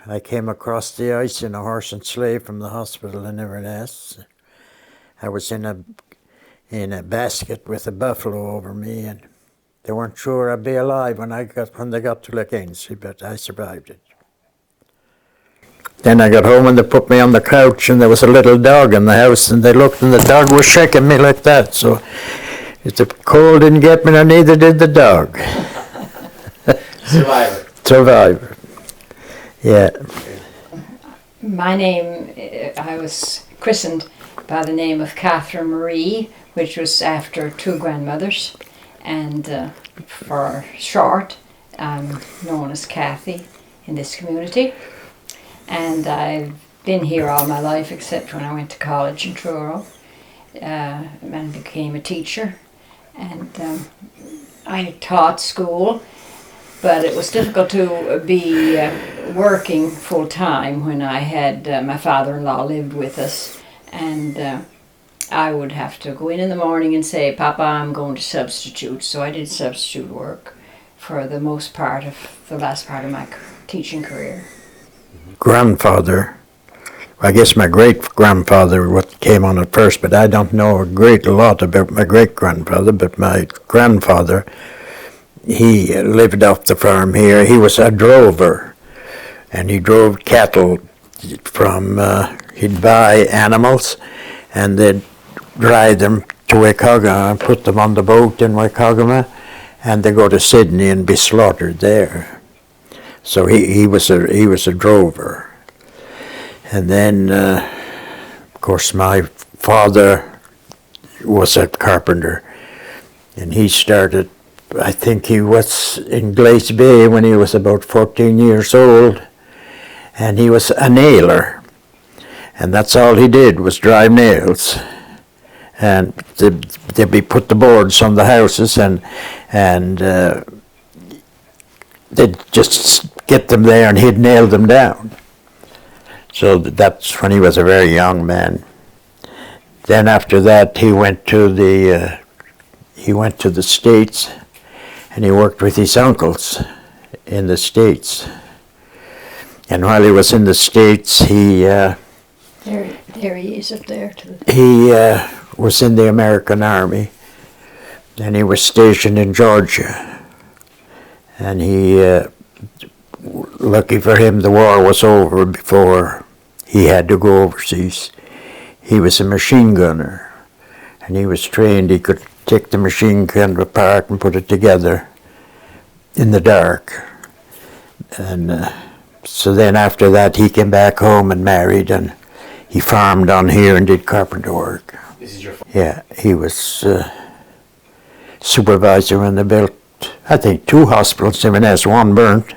I came across the ice in a horse and sleigh from the hospital in Inverness. I was in a basket with a buffalo over me, and they weren't sure I'd be alive when they got to Lake Ainslie, but I survived it. Then I got home and they put me on the couch, and there was a little dog in the house, and they looked and the dog was shaking me like that. So if the cold didn't get me, neither did the dog. Survivor. Survivor. Yeah. My name, I was christened by the name of Catherine Marie, which was after two grandmothers, and for short, I'm known as Cathy in this community. And I've been here all my life except when I went to college in Truro and became a teacher. And I taught school, but it was difficult to be working full time when I had my father-in-law lived with us, and I would have to go in the morning and say, "Papa, I'm going to substitute." So I did substitute work for the last part of my teaching career. Grandfather, I guess my great-grandfather what came on it first, but I don't know a lot about my great-grandfather, but my grandfather, he lived off the farm here. He was a drover, and he drove cattle from, he'd buy animals, and they'd drive them to Waikagama and put them on the boat in Waikagama, and they'd go to Sydney and be slaughtered there. So he was a drover. And then, of course, my father was a carpenter, and he started, I think he was in Glace Bay when he was about 14 years old, and he was a nailer. And that's all he did was drive nails. And they'd be put the boards on the houses, and they'd just get them there and he'd nail them down. So that's when he was a very young man. Then after that he went to the States, and he worked with his uncles in the States. And while he was in the States, there he is up there. He was in the American Army, and he was stationed in Georgia. And lucky for him, the war was over before he had to go overseas. He was a machine gunner, and he was trained. He could take the machine gun apart and put it together in the dark. And so then after that, he came back home and married, and he farmed on here and did carpenter work. This is your Yeah, he was supervisor when they built, I think, 2 hospitals in Inverness. One burnt,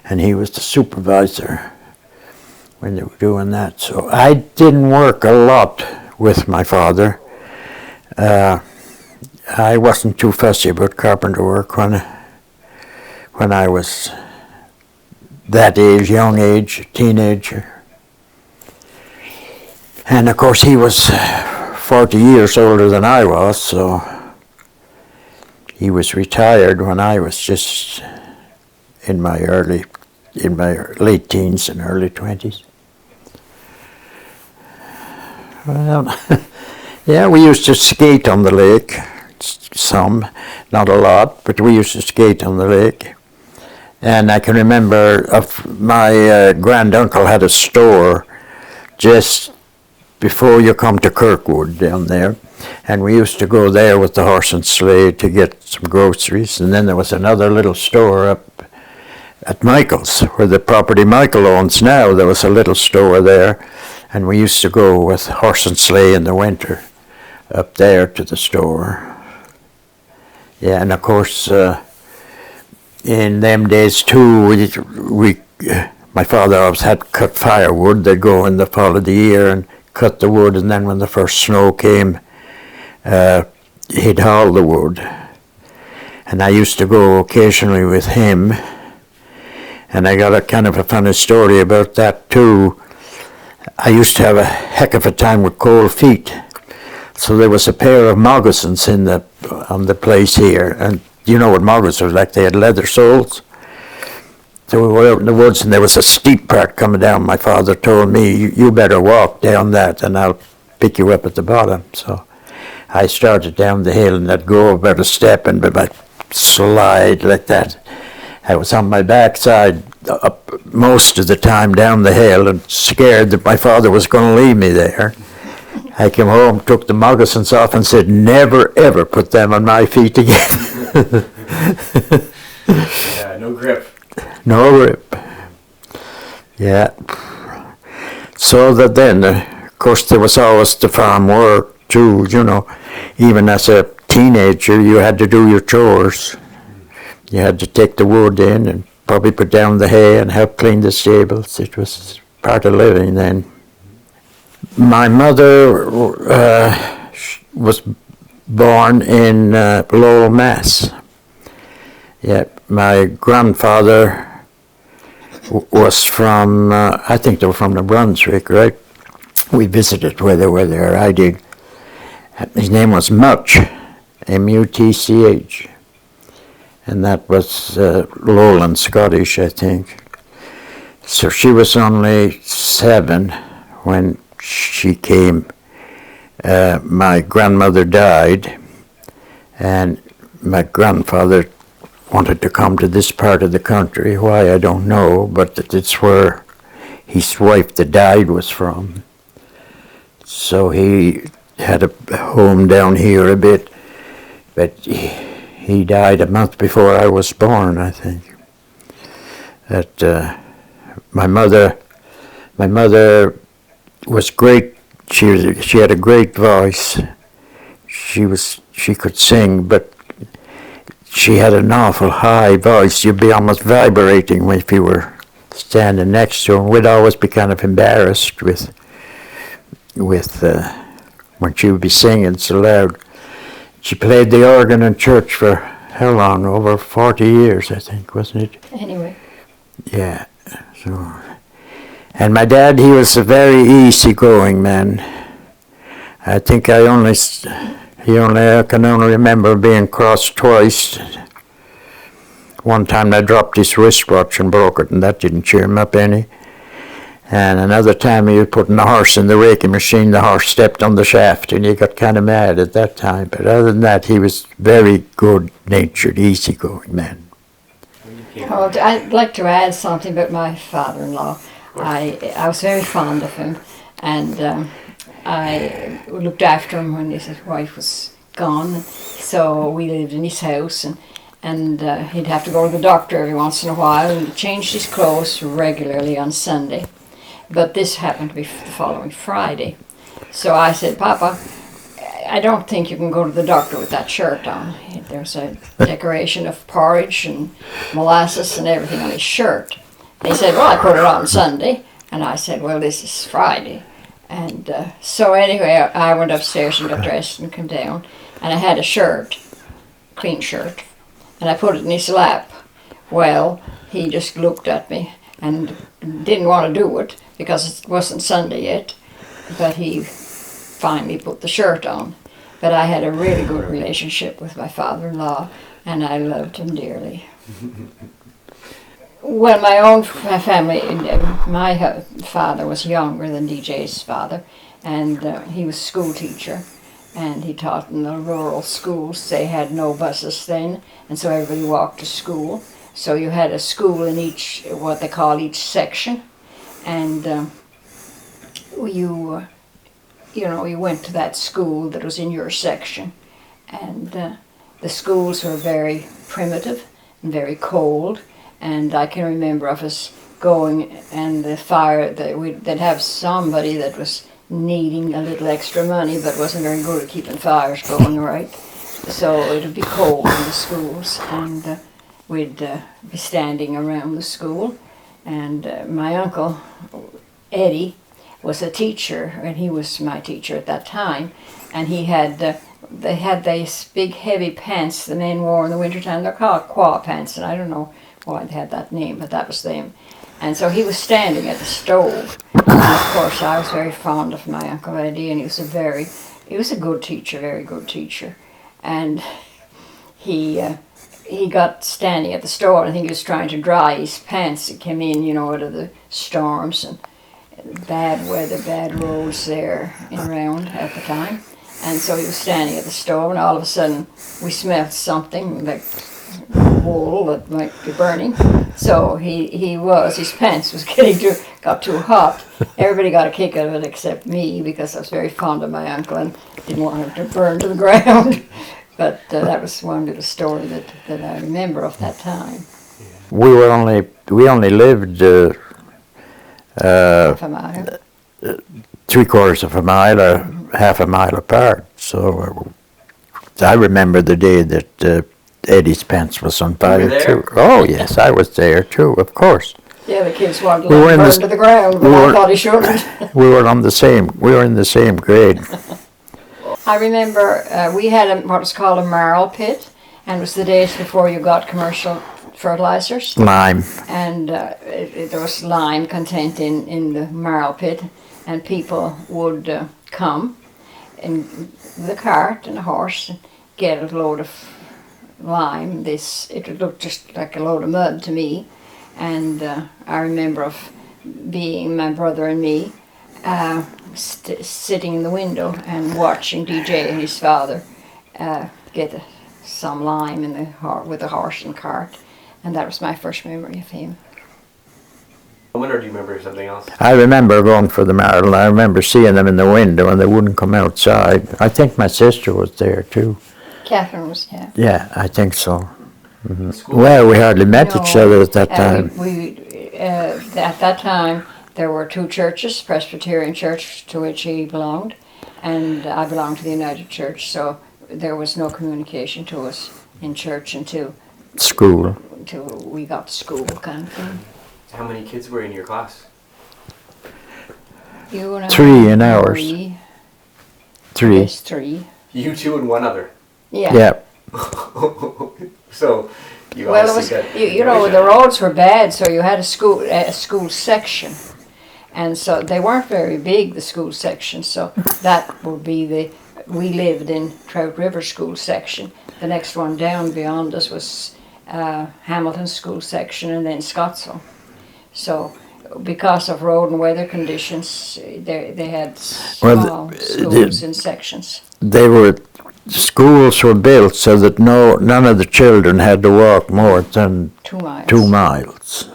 and he was the supervisor when they were doing that. So I didn't work a lot with my father. I wasn't too fussy about carpenter work when I was that age, young age, teenager. And of course he was 40 years older than I was, so he was retired when I was just in my late teens and early 20s. Well, yeah, we used to skate on the lake, some, not a lot, but we used to skate on the lake. And I can remember my granduncle had a store just before you come to Kirkwood down there, and we used to go there with the horse and sleigh to get some groceries. And then there was another little store up at Michael's, where the property Michael owns now. There was a little store there, and we used to go with horse and sleigh in the winter up there to the store. Yeah, and of course in them days too, my father always had to cut firewood. They'd go in the fall of the year and cut the wood, and then when the first snow came, he'd haul the wood. And I used to go occasionally with him, and I got a kind of a funny story about that too. I used to have a heck of a time with cold feet, so there was a pair of moccasins on the place here, and you know what moccasins were like. They had leather soles, So we were out in the woods, and there was a steep part coming down. My father told me, you better walk down that, and I'll pick you up at the bottom. So I started down the hill, and I'd go about a step, and I'd slide like that. I was on my backside up most of the time down the hill, and scared that my father was going to leave me there. I came home, took the moccasins off, and said, never ever put them on my feet again. Yeah, no grip. No grip. Yeah. So that then, of course, there was always the farm work too, you know. Even as a teenager, you had to do your chores. You had to take the wood in and probably put down the hay and help clean the stables. It was part of living then. My mother was born in Lowell, Mass. Yeah, my grandfather was from, I think they were from New Brunswick, right? We visited where they were there, I did. His name was Mutch, M-U-T-C-H. And that was Lowland Scottish, I think. So she was only 7 when she came. My grandmother died, and my grandfather wanted to come to this part of the country. Why, I don't know, but it's where his wife that died was from. So he had a home down here a bit, but he died a month before I was born, I think. My mother was great. She had a great voice. She could sing, but she had an awful high voice. You'd be almost vibrating if you were standing next to her. We'd always be kind of embarrassed with when she would be singing so loud. She played the organ in church for how long? Over 40 years, I think, wasn't it? Anyway. Yeah. So, and my dad, he was a very easygoing man. I think I can only remember being crossed twice. One time I dropped his wristwatch and broke it, and that didn't cheer him up any. And another time he was putting the horse in the raking machine, the horse stepped on the shaft, and he got kind of mad at that time. But other than that, he was very good-natured, easygoing man. Well, I'd like to add something about my father-in-law. I was very fond of him, and I looked after him when his wife was gone. So we lived in his house, and he'd have to go to the doctor every once in a while, and he changed his clothes regularly on Sunday. But this happened to be the following Friday. So I said, Papa, I don't think you can go to the doctor with that shirt on. There's a decoration of porridge and molasses and everything on his shirt. And he said, well, I put it on Sunday. And I said, well, this is Friday. And so anyway, I went upstairs and got dressed and came down. And I had a shirt, clean shirt, and I put it in his lap. Well, he just looked at me and didn't want to do it because it wasn't Sunday yet. But he finally put the shirt on. But I had a really good relationship with my father-in-law, and I loved him dearly. Well, my own family, my father was younger than DJ's father, and he was a school teacher, and he taught in the rural schools. They had no buses then, and so everybody walked to school. So you had a school in each, what they call each section, and you went to that school that was in your section, and the schools were very primitive and very cold. And I can remember of us going, and the fire, they'd have somebody that was needing a little extra money but wasn't very good at keeping fires going right. So it would be cold in the schools, and we'd be standing around the school. And my uncle, Eddie, was a teacher, and he was my teacher at that time. And he had, they had these big heavy pants the men wore in the wintertime. They're called quaw pants, and I don't know why they had that name, but that was them. And so he was standing at the stove. And of course, I was very fond of my Uncle Eddie, and he was a good teacher, very good teacher. And he he got standing at the store. I think he was trying to dry his pants. He came in, out of the storms and bad weather, bad roads there around at the time. And so he was standing at the store, and all of a sudden we smelled something like wool that might be burning. So his pants was got too hot. Everybody got a kick out of it except me, because I was very fond of my uncle and didn't want him to burn to the ground. But that was one little story that I remember of that time. We only lived Half a mile. 3/4 of a mile or half a mile apart. So I remember the day that Eddie's pants was on fire too. Oh yes, I was there too, of course. Yeah, the kids wanted to burn to the ground, but I thought he shouldn't. We were in the same grade. I remember we had what was called a marl pit, and it was the days before you got commercial fertilizers. Lime. And there was lime contained in the marl pit, and people would come in the cart and a horse and get a load of lime. It would look just like a load of mud to me, and I remember of being my brother and me sitting in the window and watching DJ and his father get some lime with a horse and cart, and that was my first memory of him. Or do you remember something else? I remember going for the marl, and I remember seeing them in the window, and they wouldn't come outside. I think my sister was there too. Catherine was, yeah. Yeah, I think so. Mm-hmm. School? Well, we hardly met each other at that time. At that time, there were two churches, Presbyterian Church, to which he belonged, and I belonged to the United Church, so there was no communication to us in church until we got to school, kind of thing. How many kids were in your class? You and I. 3 in ours. 3. Yes, 3. You two and one other. Yeah. So you Well, obviously got the roads were bad, so you had a school section, and so they weren't very big, the school sections. So that would be we lived in Trout River School section. The next one down beyond us was Hamilton School section, and then Scottsville. So because of road and weather conditions, they had small schools in sections. Schools were built so that none of the children had to walk more than 2 miles. 2 miles.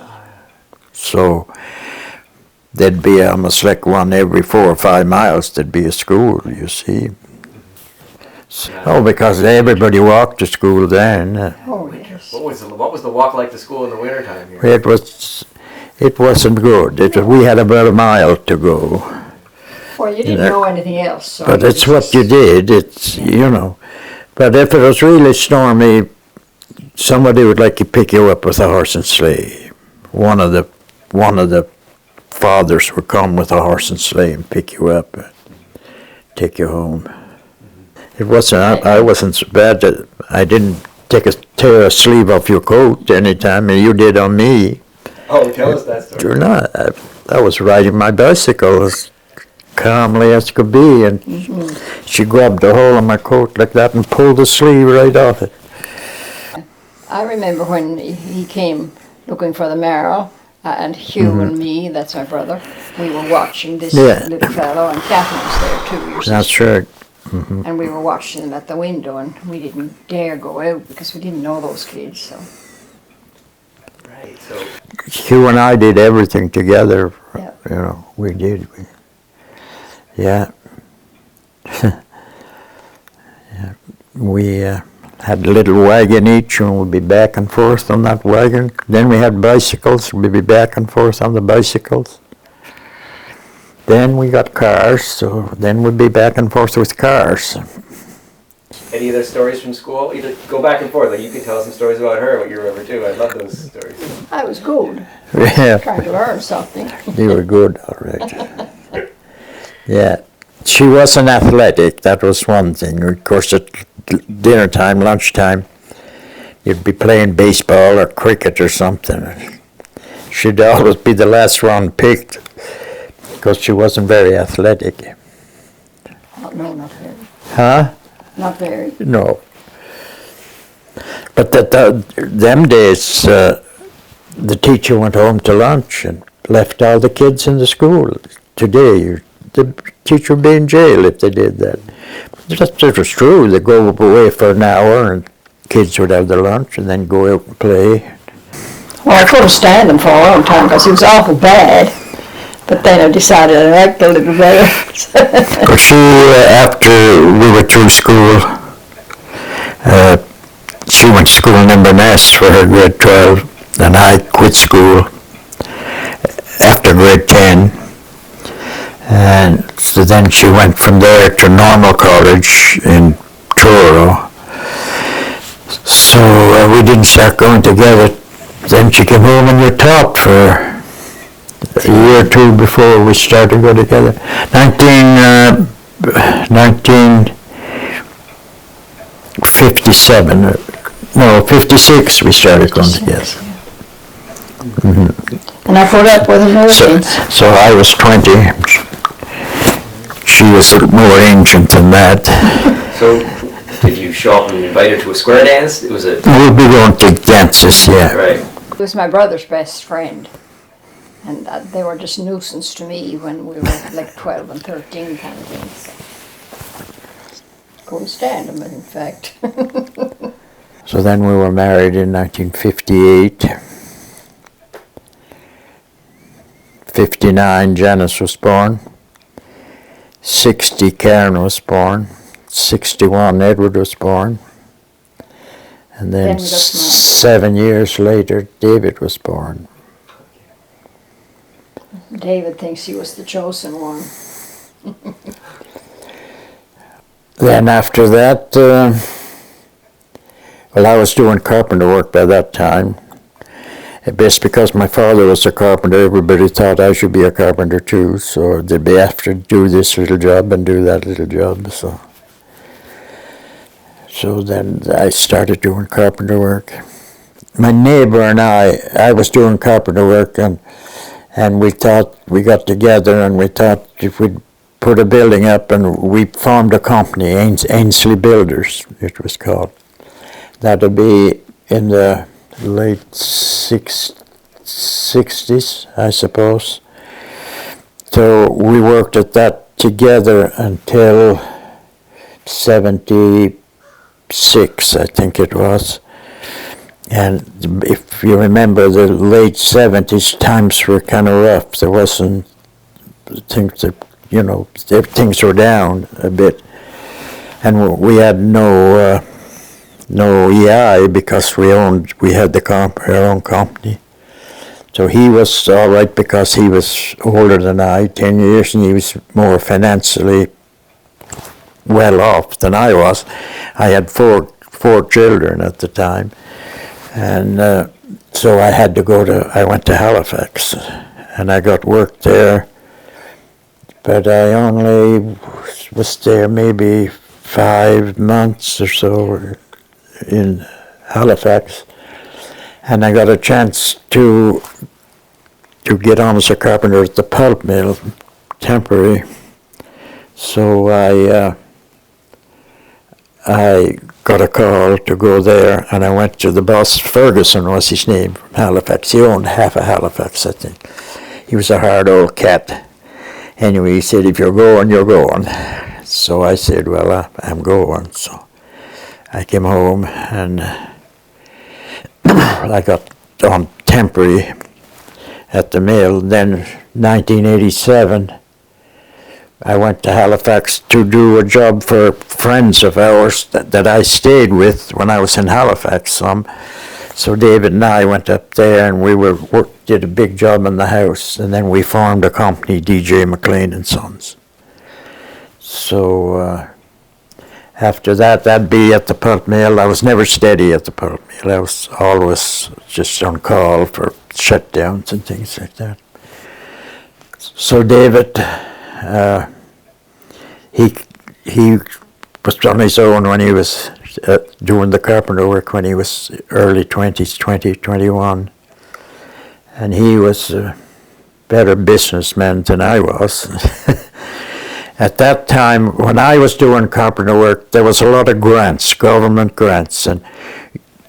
So there'd be almost like one every 4 or 5 miles. There'd be a school, you see. So, because everybody walked to school then. Oh yes. What was the walk like to school in the wintertime here? It wasn't good. We had about a mile to go. Well, you didn't know anything else. So but it's what you did. But if it was really stormy, somebody would like to pick you up with a horse and sleigh. One of the fathers would come with a horse and sleigh and pick you up, and take you home. It wasn't. I wasn't so bad that I didn't tear a sleeve off your coat any time, and you did on me. Oh, tell us that story. You're not. I was riding my bicycle as calmly as could be, and she grabbed the hole in my coat like that and pulled the sleeve right off it. I remember when he came looking for the marrow, and Hugh and me, that's my brother, we were watching this little fellow, and Catherine was there too. That's right. And we were watching them at the window, and we didn't dare go out because we didn't know those kids. So. Right. So. Hugh and I did everything together. Yeah. We did. Yeah. Yeah. We had a little wagon each, and we'd be back and forth on that wagon. Then we had bicycles. We'd be back and forth on the bicycles. Then we got cars, so then we'd be back and forth with cars. Any other stories from school? Either go back and forth. Like you can tell some stories about her, what you remember too. I love those stories. I was good. Yeah. Trying to learn something. You were good, all right. Yeah. She wasn't athletic, that was one thing. Of course, at dinner time, lunchtime, you'd be playing baseball or cricket or something. She'd always be the last one picked because she wasn't very athletic. Oh, no, not very. Huh? Not very. No. But them days, the teacher went home to lunch and left all the kids in the school. Today, the teacher would be in jail if they did that. That was true. They'd go away for an hour and kids would have their lunch and then go out and play. Well, I couldn't stand him for a long time because he was awful bad. But then I decided I liked a little better. But she, after we were through school, she went to school in Inverness for her grade 12, and I quit school after grade 10. And so then she went from there to normal college in Truro. So we didn't start going together. Then she came home and we talked for a year or two before we started to go together. 1957, no, 56 we started going together. Mm-hmm. And I put up with him ever since. So I was 20. She was more ancient than that. So, did you show up and invite her to a square dance? It was a... We'd be going to dances, yeah. Right. He was my brother's best friend. And they were just nuisance to me when we were like 12 and 13 kind of things. Couldn't stand them, in fact. So then we were married in 1958. 59, Janice was born. 60, Karen was born. 61, Edward was born. And then we got married. 7 years later, David was born. David thinks he was the chosen one. Then after that, well, I was doing carpenter work by that time. Best because my father was a carpenter, everybody thought I should be a carpenter too, so they'd be after do this little job and do that little job. So then I started doing carpenter work. My neighbor and I was doing carpenter work, and we thought, we got together and we thought if we'd put a building up, and we formed a company, Ainslie Builders, it was called. That'd be in the late 60s, I suppose. So we worked at that together until 76, I think it was. And if you remember the late 70s, times were kind of rough. There wasn't things that, things were down a bit. And we had no EI because we had our own company. So he was all right because he was older than I, 10 years, and he was more financially well off than I was. I had four children at the time. And so I went to Halifax, and I got work there, but I only was there maybe 5 months or so in Halifax, and I got a chance to get on as a carpenter at the pulp mill, temporary. So I got a call to go there, and I went to the boss. Ferguson was his name, from Halifax. He owned half of Halifax, I think. He was a hard old cat. Anyway, he said, if you're going, you're going. So I said, well, I'm going. So I came home, and I got on temporary at the mill. Then 1987, I went to Halifax to do a job for friends of ours that I stayed with when I was in Halifax some. So David and I went up there, and we did a big job in the house, and then we formed a company, DJ and MacLean and Sons. So after that, that'd be at the pulp mill. I was never steady at the pulp mill. I was always just on call for shutdowns and things like that. So David, he was on his own when he was doing the carpenter work when he was early 20s, 20, 21. And he was a better businessman than I was. At that time, when I was doing carpenter work, there was a lot of grants, government grants, and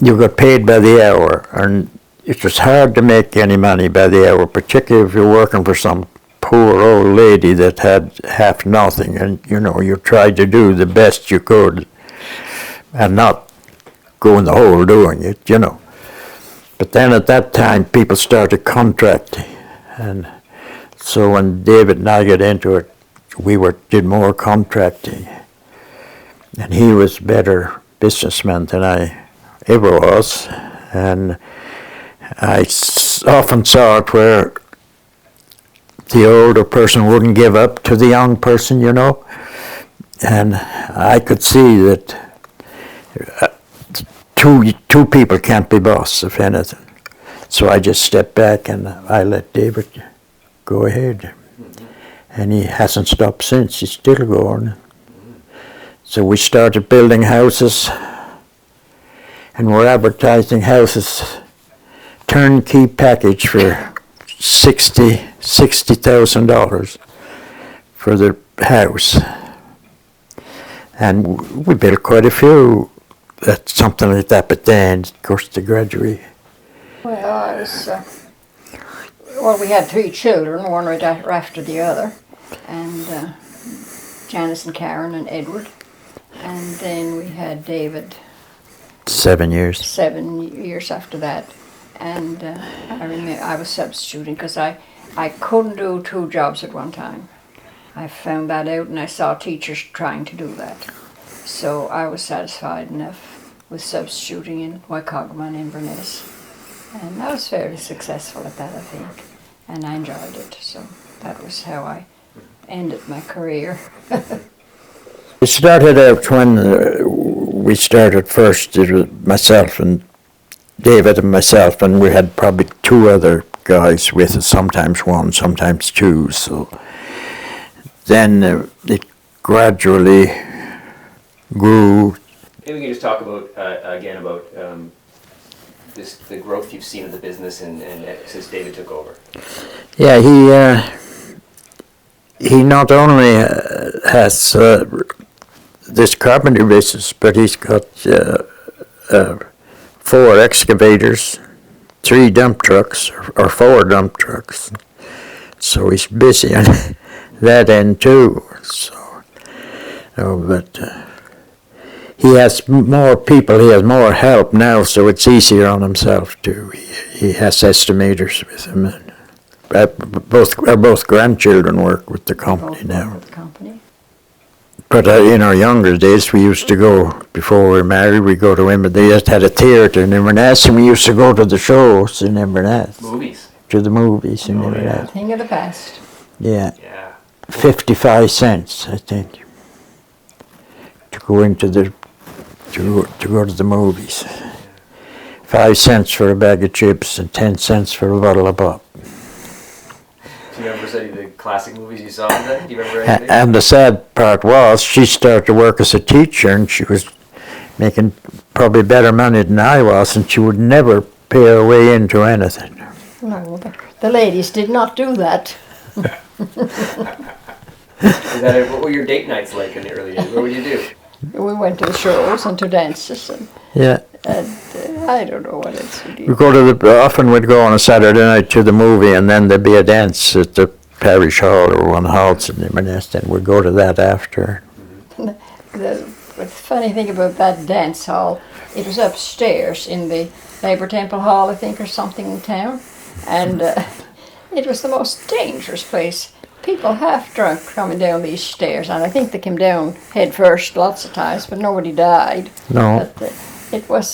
you got paid by the hour, and it was hard to make any money by the hour, particularly if you're working for some poor old lady that had half nothing, and you tried to do the best you could and not go in the hole doing it, But then at that time, people started contracting, and so when David and I got into it, we did more contracting, and he was a better businessman than I ever was, and I often saw it where the older person wouldn't give up to the young person, and I could see that two people can't be boss, if anything. So I just stepped back and I let David go ahead. And he hasn't stopped since. He's still going. So we started building houses, and we're advertising houses, turnkey package for $60,000 for the house. And we built quite a few. That's something like that, but then, of course, the graduate. Well, we had 3 children, one right after the other, and Janice and Karen and Edward, and then we had David. 7 years. 7 years after that, and I remember I was substituting because I couldn't do 2 jobs at one time. I found that out, and I saw teachers trying to do that. So I was satisfied enough with substituting in Waikagama and Inverness. And I was fairly successful at that, I think. And I enjoyed it. So that was how I ended my career. It started out when we started first, it was myself and David and myself, and we had probably 2 other guys with us, sometimes 1, sometimes 2. So then it gradually grew. Maybe we can just talk about again about the growth you've seen of the business and since David took over. Yeah, he not only has this carpentry business, but he's got 4 excavators, 3 dump trucks, or 4 dump trucks. So he's busy on that end too. But he has more people, he has more help now, so it's easier on himself too. He has estimators with him. And both grandchildren work with the company now. With the company. But in our younger days, we used to go, before we were married, we go to Inverness. They just had a theatre in Inverness, and we used to go to the shows in Inverness. Movies. To the movies in Inverness. Yeah. Thing of the past. Yeah. Yeah. 55 cents, I think, to go into the to go to the movies. 5 cents for a bag of chips and 10 cents for a bottle of pop. Do you remember any of the classic movies you saw then? Do you remember anything? And the sad part was, she started to work as a teacher, and she was making probably better money than I was, and she would never pay her way into anything. No, the ladies did not do that. What were your date nights like in the early days? What would you do? We went to the shows and to dances, and I don't know what else we did. Often we'd go on a Saturday night to the movie, and then there'd be a dance at the parish hall or one halls in Inverness, and we'd go to that after. The funny thing about that dance hall, it was upstairs in the Labour Temple Hall, I think, or something in town, and it was the most dangerous place. People half drunk coming down these stairs, and I think they came down head first lots of times, but nobody died. No. But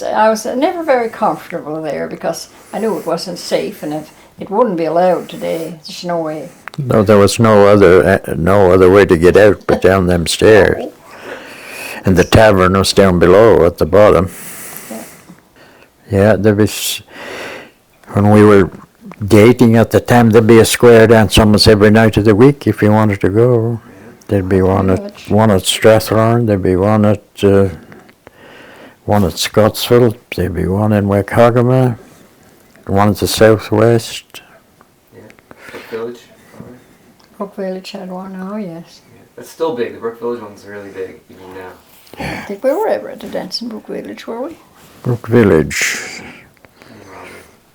I was never very comfortable there because I knew it wasn't safe, and it wouldn't be allowed today. There's no way. No, there was no other way to get out but down them stairs. And the tavern was down below at the bottom. Yeah, there was, when we were dating at the time, there'd be a square dance almost every night of the week if you wanted to go. There'd be one at Strathroyne, there'd be one at Scottsville, there'd be one in Waikagama, one at the southwest. Yeah, Brook Village. Brook Village had one, oh yes. Yeah. That's still big. The Brook Village one's really big even now. I think we were ever at a dance in Brook Village, were we? Brook Village.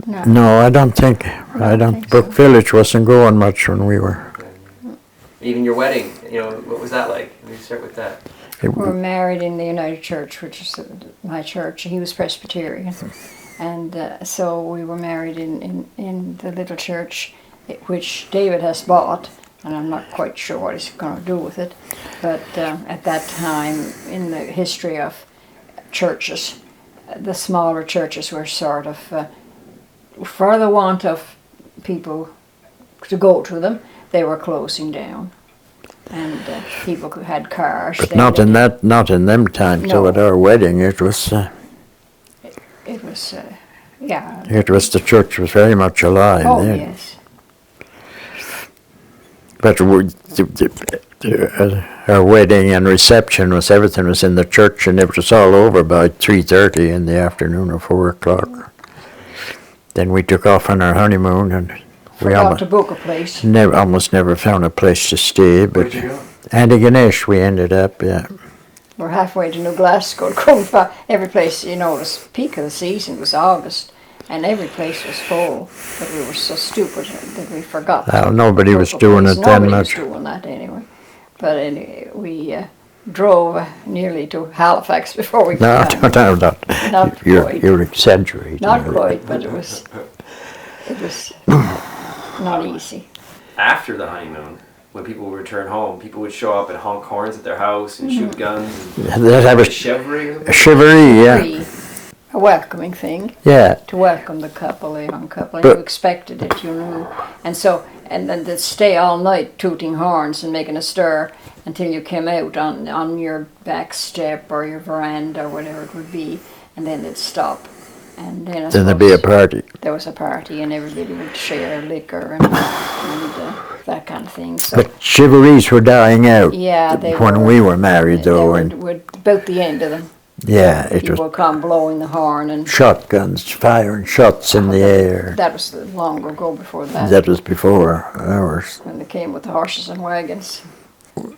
No. No, I don't think. Brook so. Village wasn't going much when we were. Even your wedding, what was that like? Let me start with that. We were married in the United Church, which is my church. He was Presbyterian. And so we were married in the little church, which David has bought, and I'm not quite sure what he's going to do with it. But at that time, in the history of churches, the smaller churches were sort of, for the want of people to go to them, they were closing down. And people who had cars. But not in them times. No. So at our wedding, it was. It was, yeah. It was the church was very much alive Oh, then. yes. But our wedding and reception everything was in the church, and it was all over by 3:30 in the afternoon or 4 o'clock. Then we took off on our honeymoon, and we Forgot to book a place. almost never found a place to stay. But Where'd you go? Antigonish we ended up, yeah. We're halfway to New Glasgow. Every place, the peak of the season was August, and every place was full. But we were so stupid that we forgot. Well, nobody was doing it then much. Nobody was doing that anyway. But anyway, we drove nearly to Halifax before we No, got no, Not quite. you're exaggerating. Not quite, but it was not easy. After the honeymoon, when people would return home, people would show up and honk horns at their house and shoot guns. And That was chivalry or a something? chivalry, yeah. A welcoming thing. Yeah. To welcome the couple, the young couple, and But- you expected it, you knew. And then they'd stay all night tooting horns and making a stir until you came out on your back step or your veranda or whatever it would be, and then they'd stop. And then Then there'd be a party. there was a party, and everybody would share liquor and that kind of thing. So But chivalries were dying out yeah, they when were, we were married, though, they and were about the end of them. yeah, it People was would come blowing the horn, and shotguns, firing shots in the air. that was long ago before that. That was before ours. When they came with the horses and wagons.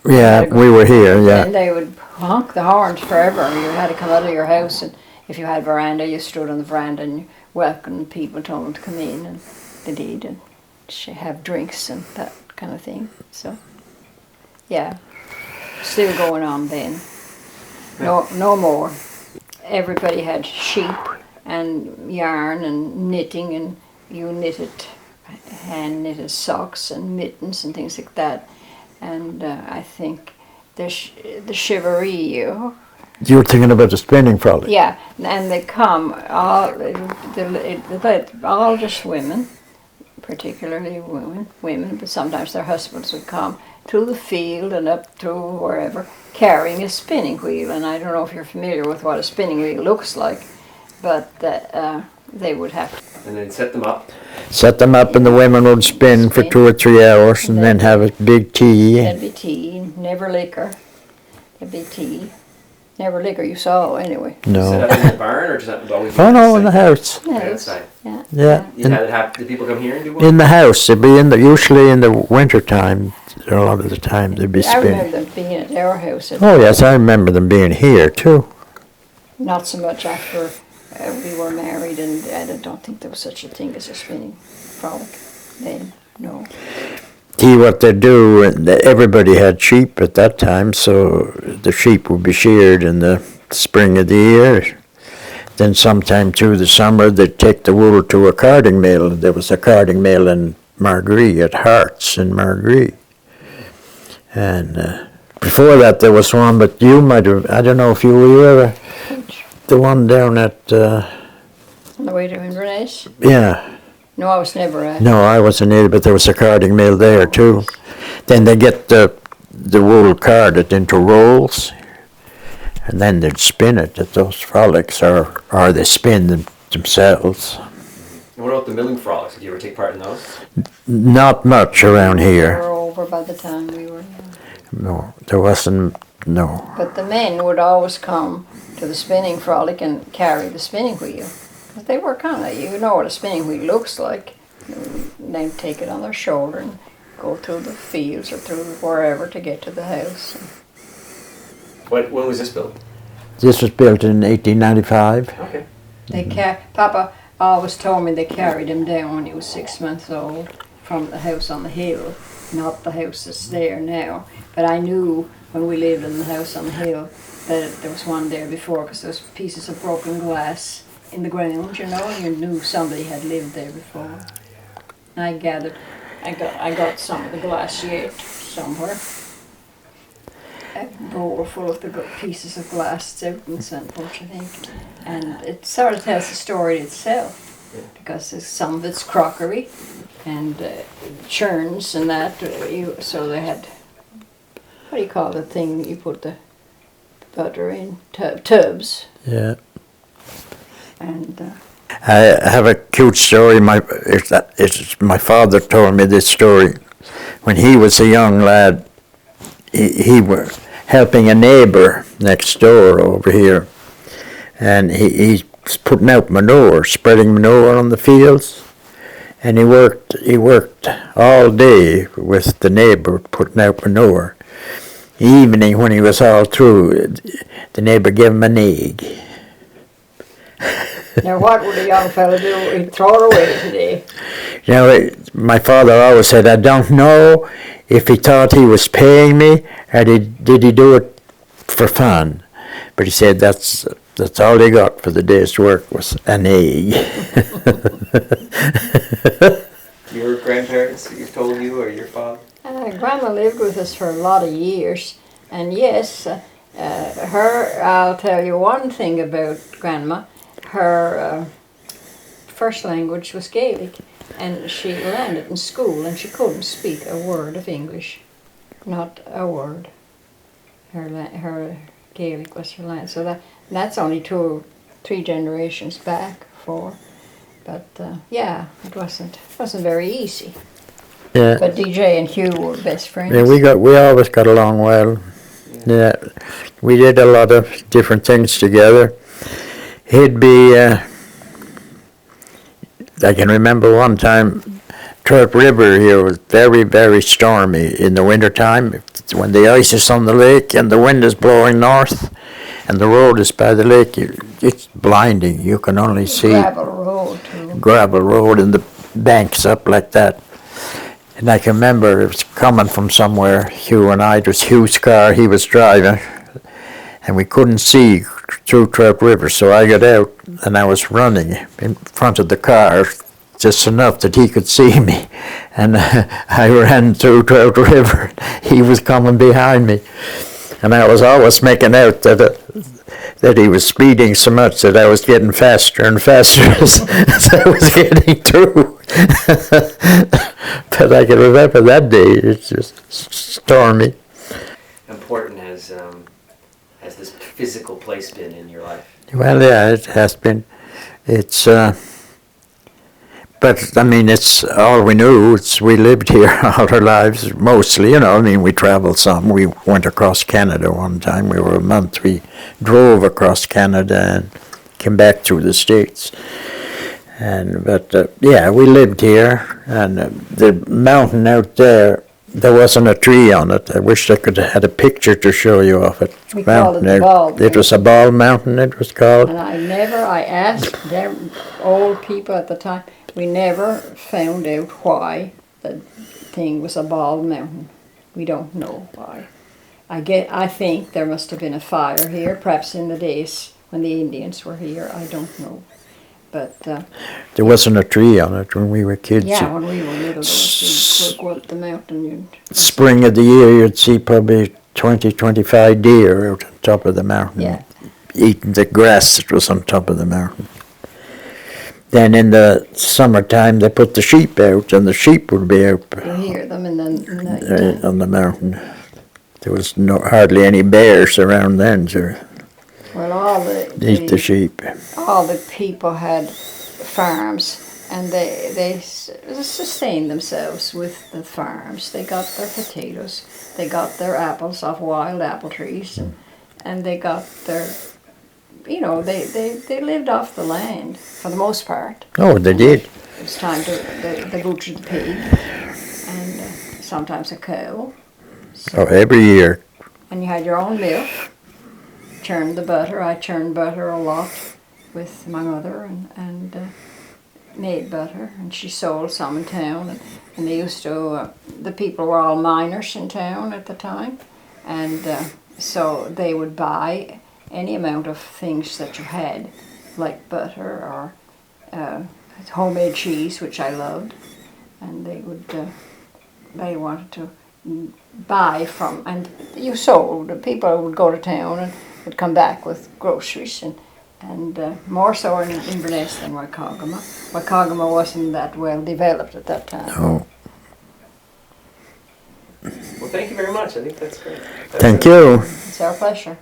Yeah, we were here, yeah. And they would honk the horns forever. You had to come out of your house, and if you had veranda, you stood on the veranda and you welcomed people, told them to come in, and they did, and have drinks and that kind of thing. So, yeah, still going on then. No more. Everybody had sheep and yarn and knitting, and you hand knitted socks and mittens and things like that. And I think the chivalry, You were thinking about the spinning frolic? yeah, and they come, all just women, particularly women, but sometimes their husbands would come to the field and up to wherever, carrying a spinning wheel. And I don't know if you're familiar with what a spinning wheel looks like, but they would have And then set them up. Set them up and the women would spin for 2 or 3 hours and then have a big tea. There'd be tea, never liquor. There'd be tea. Never liquor you saw, anyway. Set No. up in the barn or just always? Oh no, in the house. Yeah, Outside. yeah. Yeah. You had it did people come here and do one? In the house. It'd be usually in the winter time. A lot of the time they'd be I spinning. remember them being at our house. Oh yes, I remember them being here too. Not so much after we were married, and I don't think there was such a thing as a spinning frolic then. No. See what they do, everybody had sheep at that time, so the sheep would be sheared in the spring of the year. Then sometime through the summer they'd take the wool to a carding mill. There was a carding mill in Margree, at Harts in Margree. And before that there was one, but you might have, I don't know if you were the one down at, On the way to Inverness? yeah. No, I was never at. No, I wasn't either, but there was a carding mill there too. Then they get the wool carded into rolls, and then they'd spin it at those frolics, or they spin them themselves. And what about the milling frolics? Did you ever take part in those? Not much around We here. were over by the time we were. No, there wasn't, no. But the men would always come to the spinning frolic and carry the spinning wheel. But they were kind of, you know what a spinning wheel looks like. And they'd take it on their shoulder and go through the fields or through wherever to get to the house. When was this built? This was built in 1895. Okay. Papa always told me they carried him down when he was 6 months old from the house on the hill, not the house that's there now. But I knew when we lived in the house on the hill that there was one there before, because there was pieces of broken glass in the ground, you know, and you knew somebody had lived there before. I gathered, I got some of the glass yet somewhere. A bowl full of the pieces of glass out in Sandport, I think. And it sort of tells the story itself, because some of it's crockery and churns and that. So they had, what do you call the thing you put the butter in? Tubs. Yeah. And I have a cute story. My father told me this story. When he was a young lad, he was helping a neighbor next door over here, and he's putting out manure, spreading manure on the fields, and he worked all day with the neighbor putting out manure. Evening, when he was all through, the neighbor gave him an egg. now what would a young fella do? He'd throw it away today. You know, my father always said, I don't know if he thought he was paying me or did he do it for fun. But he said that's all he got for the day's work was an egg. Your grandparents told you, or your father? Grandma lived with us for a lot of years, and yes, I'll tell you one thing about Grandma. Her first language was Gaelic, and she learned it in school, and she couldn't speak a word of English, not a word. Her Gaelic was her language, so that's only 2 or 3 generations back, 4. But yeah, it wasn't very easy. Yeah. But DJ and Hugh were best friends. Yeah, we always got along well. Yeah, we did a lot of different things together. He'd be, I can remember one time, Turp River here was very, very stormy in the winter time. When the ice is on the lake and the wind is blowing north and the road is by the lake, it's blinding. You can only see gravel road and the banks up like that. And I can remember it was coming from somewhere, Hugh and I, it was Hugh's car he was driving, and we couldn't see through Trout River, so I got out and I was running in front of the car just enough that he could see me, and I ran through Trout River. He was coming behind me, and I was always making out that he was speeding so much that I was getting faster and faster as I was getting through. But I can remember that day. It's just stormy. Important has this physical place been in your life? Well, yeah, it has been. It's, but I mean, it's all we knew. We lived here all our lives, mostly, you know. I mean, we traveled some. We went across Canada one time. We were a month. We drove across Canada and came back through the States. But yeah, we lived here, and the mountain out there wasn't a tree on it. I wish I could have had a picture to show you of it. We called it the Bald It was a bald mountain, it was called. And I asked them old people at the time, we never found out why the thing was a bald mountain. We don't know why. I think there must have been a fire here, perhaps in the days when the Indians were here, I don't know. But there wasn't a tree on it when we were kids. Yeah, when we were little, you'd go up the mountain. Spring of the year, you'd see probably 20, 25 deer out on top of the mountain, eating the grass that was on top of the mountain. Then in the summertime, they put the sheep out, and the sheep would be out. You hear them in the night. On the mountain. There was hardly any bears around then to eat the sheep. All the people had farms, and they sustained themselves with the farms. They got their potatoes, they got their apples off wild apple trees, and they got their, they lived off the land for the most part. Oh, they did. It was time they butchered the pig, and sometimes a cow. So every year. And you had your own milk. Churned the butter. I churned butter a lot. with my mother and made butter, and she sold some in town, and they used to, the people were all miners in town at the time, and so they would buy any amount of things that you had, like butter or homemade cheese, which I loved, and they wanted to buy from, and you sold, people would go to town and would come back with groceries, and more so in Inverness than Waikagama. Waikagama wasn't that well developed at that time. Oh, Well, thank you very much. I think that's great. thank you. It's our pleasure.